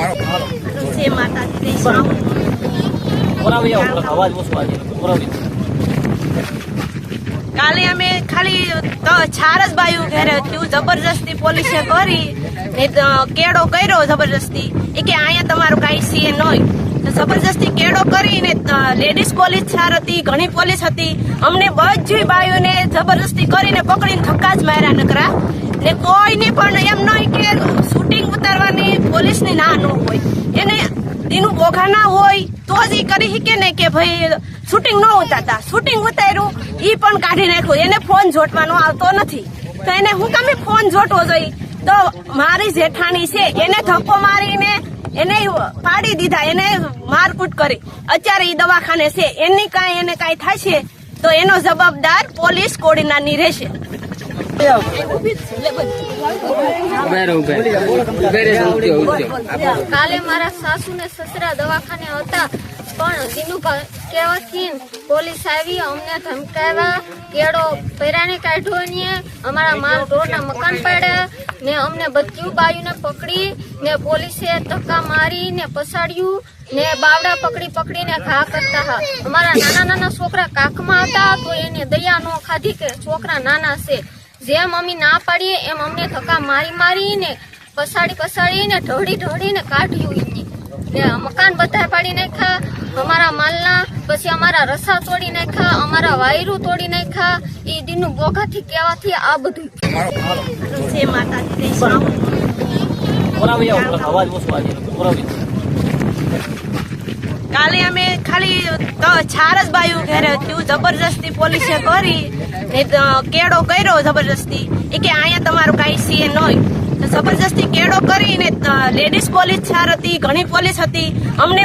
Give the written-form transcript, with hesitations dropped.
જય માતાજી. કાલે અમે ખાલી 4 જ બાયું ઘરે થયું, જબરજસ્તી પોલીસે કરી કેડો કર્યો જબરજસ્તી. એ કે અહીંયા તમારું કઈ સીએ નહીં, જબરજસ્તી કેડો કરીને લેડીઝ પોલીસ 4 હતી, ઘણી પોલીસ હતી. અમને બધી બાયુને જબરજસ્તી કરીને પકડીને ધક્કા જ માર્યા નકરા. ને કોઈને પણ એમ નહીં કે શૂટિંગ ઉતારવાની પોલીસની ના ન હોય, એને એનું બોઘા ના હોય તો જ ઈ કરી શકે ને કે ભાઈ શૂટિંગ ન ઉતારતા. શૂટિંગ ઉતાર્યું ઈ પણ કાઢી નાખ્યું, એને ફોન જોટવાનો આવતો નથી તો એને હું કામે ફોન જોટવો જોઈએ. તો મારી જેઠાણી છે એને ધક્કો મારીને એને પાડી દીધા, એને મારકૂટ કરી. અત્યારે ઈ દવાખાને છે, એની કાંઈ એને કાંઈ થશે તો એનો જવાબદાર પોલીસ કોડીનારની રહેશે. કાલે મારા સાસુ ને સસરા દવાખાને હતા, પણ દિનુભા કેવાથી પોલીસ આવી, અમને ધમકાવ્યા, કેળો પૈરાને કાઢ્યો ને અમારા માલ ઢોરના મકાન પાડ્યા ને અમને બધી બાયુને પકડી ને પોલીસે ધક્કા મારી ને પસાડ્યું ને બાવડા પકડીને ઘા કરતા હતા. અમારા નાના છોકરા કાખમાં હતા તો એને દયા નો ખાધી કે છોકરા નાના છે. જેમ અમે ના પાડીએ એમ અમને ધક્કા મારીને પસાડી ને ઢળીને કાઢ્યું. ને મકાન બધા પાડી નાખ્યા, અમારા માલના, પછી અમારા રસા તોડી નાખ્યા, અમારા વાયરું તોડી નાખ્યા. એ દિનનું બોઘાથી કેવાથી આ બધું. જય માતાજી. કાલે અમે ખાલી 4 જ બાયું ઘરે થયું, જબરજસ્તી પોલીસે કરી કેડો કર્યો જબરજસ્તી. એ કે અહીંયા તમારું કઈ સીએ નહીં, જબરજસ્તી કેડો કરીને લેડીઝ પોલીસ 4 હતી, ઘણી પોલીસ હતી. અમને